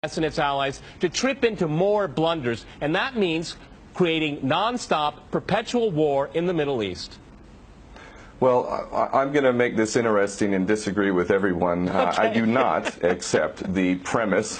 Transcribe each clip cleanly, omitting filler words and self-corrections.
and its allies to trip into more blunders, and that means creating nonstop, perpetual war in the Middle East. Well, I'm going to make this interesting and disagree with everyone. Okay. I do not accept the premise,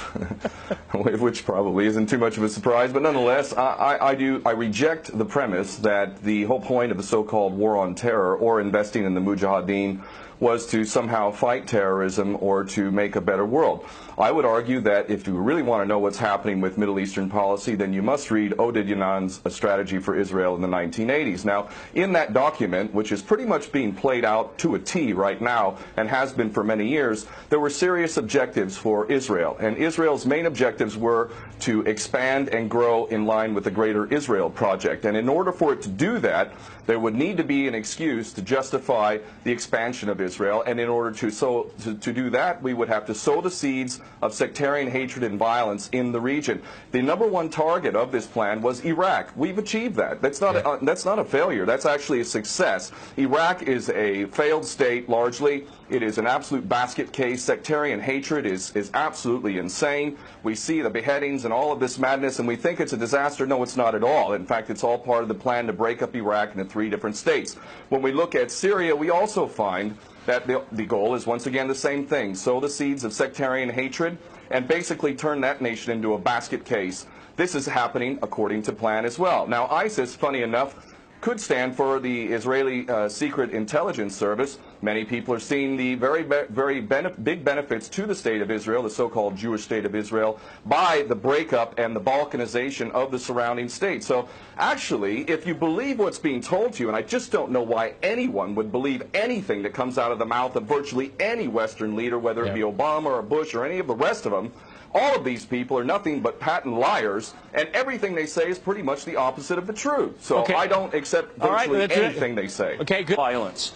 which probably isn't too much of a surprise, but nonetheless, I reject the premise that the whole point of the so-called war on terror or investing in the Mujahideen was to somehow fight terrorism or to make a better world. I would argue that if you really want to know what's happening with Middle Eastern policy, then you must read Oded Yanan's A Strategy for Israel in the 1980s. Now, in that document, which is pretty much being played out to a T right now and has been for many years, there were serious objectives for Israel. And Israel's main objectives were to expand and grow in line with the Greater Israel Project. And in order for it to do that, there would need to be an excuse to justify the expansion of Israel. And in order to do that, we would have to sow the seeds of sectarian hatred and violence in the region. The number one target of this plan was Iraq. We've achieved that. That's not a failure. That's actually a success. Iraq is a failed state largely. It is an absolute basket case. Sectarian hatred is absolutely insane. We see the beheadings and all of this madness, and we think it's a disaster. No, it's not at all. In fact, it's all part of the plan to break up Iraq into 3 different states. When we look at Syria, we also find that the goal is once again the same thing: sow the seeds of sectarian hatred and basically turn that nation into a basket case. This is happening according to plan as well. Now, ISIS, funny enough, could stand for the Israeli Secret Intelligence Service. Many people are seeing the very big benefits to the state of Israel, the so-called Jewish state of Israel, by the breakup and the balkanization of the surrounding states. So actually, if you believe what's being told to you, and I just don't know why anyone would believe anything that comes out of the mouth of virtually any Western leader, whether it be Obama or Bush or any of the rest of them, all of these people are nothing but patent liars, and everything they say is pretty much the opposite of the truth. So I don't accept virtually anything they say. Okay, good. Violence.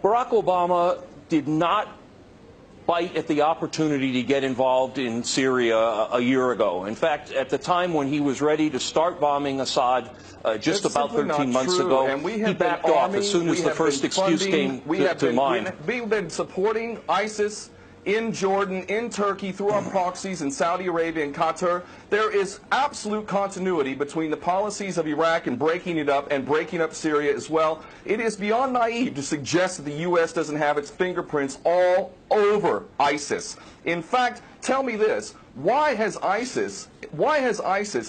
Barack Obama did not bite at the opportunity to get involved in Syria a year ago. In fact, at the time when he was ready to start bombing Assad just about 13 months ago, and he backed off as soon as the first excuse came to mind. We've been supporting ISIS in Jordan, in Turkey, through our proxies in Saudi Arabia and Qatar. There is absolute continuity between the policies of Iraq and breaking it up and breaking up Syria as well. It is beyond naive to suggest that the U.S. doesn't have its fingerprints all over ISIS. In fact, tell me this: why has ISIS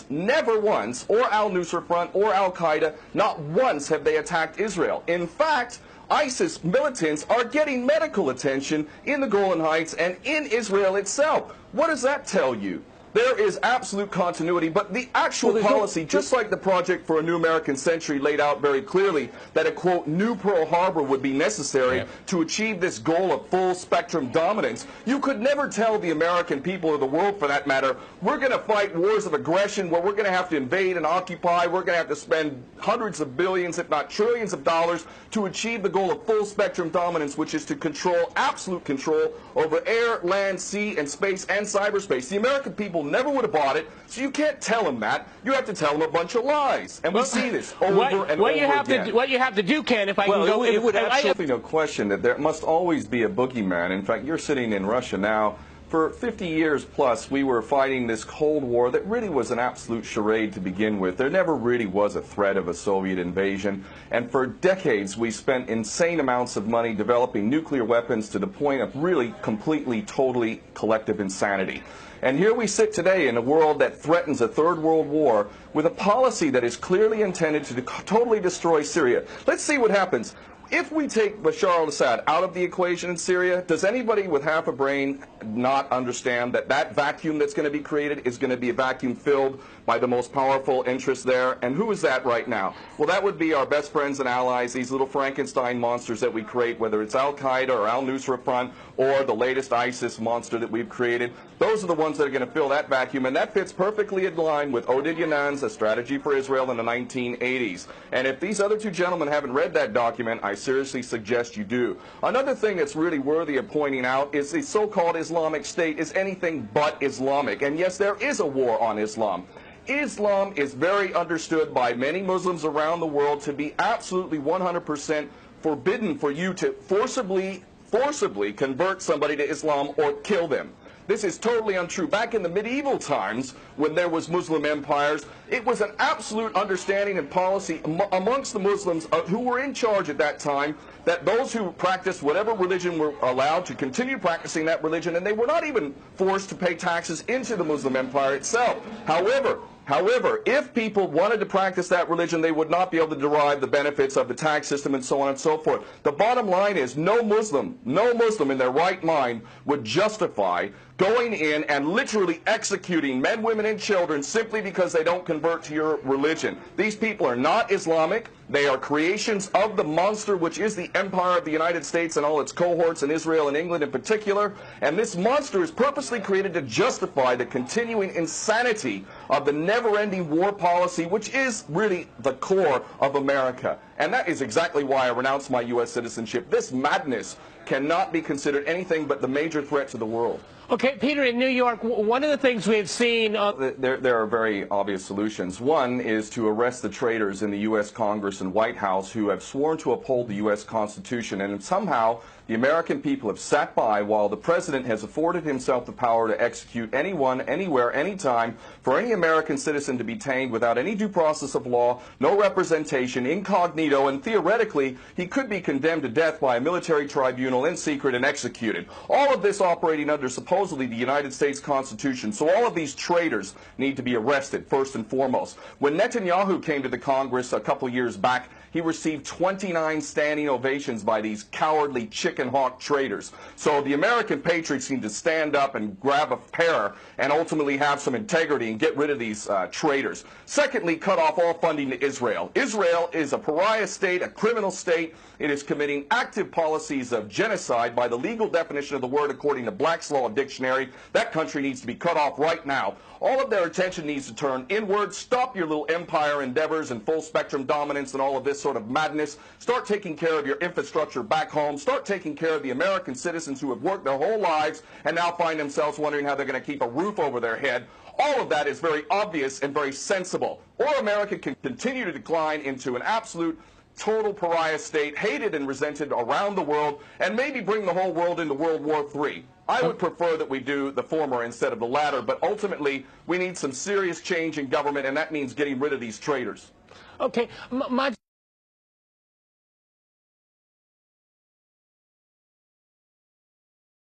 never once, or al-Nusra Front or al-Qaeda, not once have they attacked Israel? In fact, ISIS militants are getting medical attention in the Golan Heights and in Israel itself. What does that tell you? There is absolute continuity, but the actual policy, just like the Project for a New American Century laid out very clearly that a, quote, new Pearl Harbor would be necessary to achieve this goal of full spectrum dominance, you could never tell the American people, or the world for that matter, we're going to fight wars of aggression where we're going to have to invade and occupy, we're going to have to spend hundreds of billions, if not trillions of dollars to achieve the goal of full spectrum dominance, which is to control, absolute control over air, land, sea, and space and cyberspace. The American people never would have bought it, so you can't tell them that. You have to tell them a bunch of lies, and we see this over and over again. What you have to do, Ken, if I can go... It would absolutely no question that there must always be a boogeyman. In fact, you're sitting in Russia now. For 50 years plus, we were fighting this Cold War that really was an absolute charade to begin with. There never really was a threat of a Soviet invasion. And for decades, we spent insane amounts of money developing nuclear weapons to the point of really completely, totally collective insanity. And here we sit today in a world that threatens a third world war with a policy that is clearly intended to totally destroy Syria. Let's see what happens. If we take Bashar al-Assad out of the equation in Syria, does anybody with half a brain not understand that that vacuum that's going to be created is going to be a vacuum filled by the most powerful interests there? And who is that right now? Well, that would be our best friends and allies, these little Frankenstein monsters that we create, whether it's al-Qaeda or al-Nusra Front or the latest ISIS monster that we've created. Those are the ones that are going to fill that vacuum, and that fits perfectly in line with Oded Yanan's A Strategy for Israel in the 1980s. And if these other two gentlemen haven't read that document, I seriously suggest you do. Another thing that's really worthy of pointing out is the so-called Islamic State is anything but Islamic. And yes, there is a war on Islam. Islam is very understood by many Muslims around the world to be absolutely 100% forbidden for you to forcibly convert somebody to Islam or kill them. This is totally untrue. Back in the medieval times, when there was Muslim empires, it was an absolute understanding and policy amongst the Muslims who were in charge at that time that those who practiced whatever religion were allowed to continue practicing that religion, and they were not even forced to pay taxes into the Muslim empire itself. However, if people wanted to practice that religion, they would not be able to derive the benefits of the tax system and so on and so forth. The bottom line is no Muslim in their right mind would justify going in and literally executing men, women, and children simply because they don't convert to your religion. These people are not Islamic. They are creations of the monster, which is the empire of the United States and all its cohorts in Israel and England in particular. And this monster is purposely created to justify the continuing insanity of the never-ending war policy, which is really the core of America. And that is exactly why I renounced my U.S. citizenship. This madness cannot be considered anything but the major threat to the world. Okay, Peter, in New York, one of the things we've seen... There are very obvious solutions. One is to arrest the traitors in the U.S. Congress and White House who have sworn to uphold the U.S. Constitution, and somehow the American people have sat by while the President has afforded himself the power to execute anyone, anywhere, anytime, for any American citizen to be detained without any due process of law, no representation, incognito, and theoretically he could be condemned to death by a military tribunal in secret and executed. All of this operating under supposedly the United States Constitution. So all of these traitors need to be arrested, first and foremost. When Netanyahu came to the Congress a couple years back, he received 29 standing ovations by these cowardly chicken hawk traitors. So the American patriots need to stand up and grab a pair and ultimately have some integrity and get rid of these traitors. Secondly, cut off all funding to Israel. Israel is a pariah state, a criminal state. It is committing active policies of genocide by the legal definition of the word according to Black's Law Dictionary. That country needs to be cut off right now. All of their attention needs to turn inward. Stop your little empire endeavors and full spectrum dominance and all of this sort of madness. Start taking care of your infrastructure back home. Start taking care of the American citizens who have worked their whole lives and now find themselves wondering how they're going to keep a roof over their head. All of that is very obvious and very sensible. Or America can continue to decline into an absolute total pariah state, hated and resented around the world, and maybe bring the whole world into World War III. I would prefer that we do the former instead of the latter, but ultimately we need some serious change in government, and that means getting rid of these traitors. Okay, my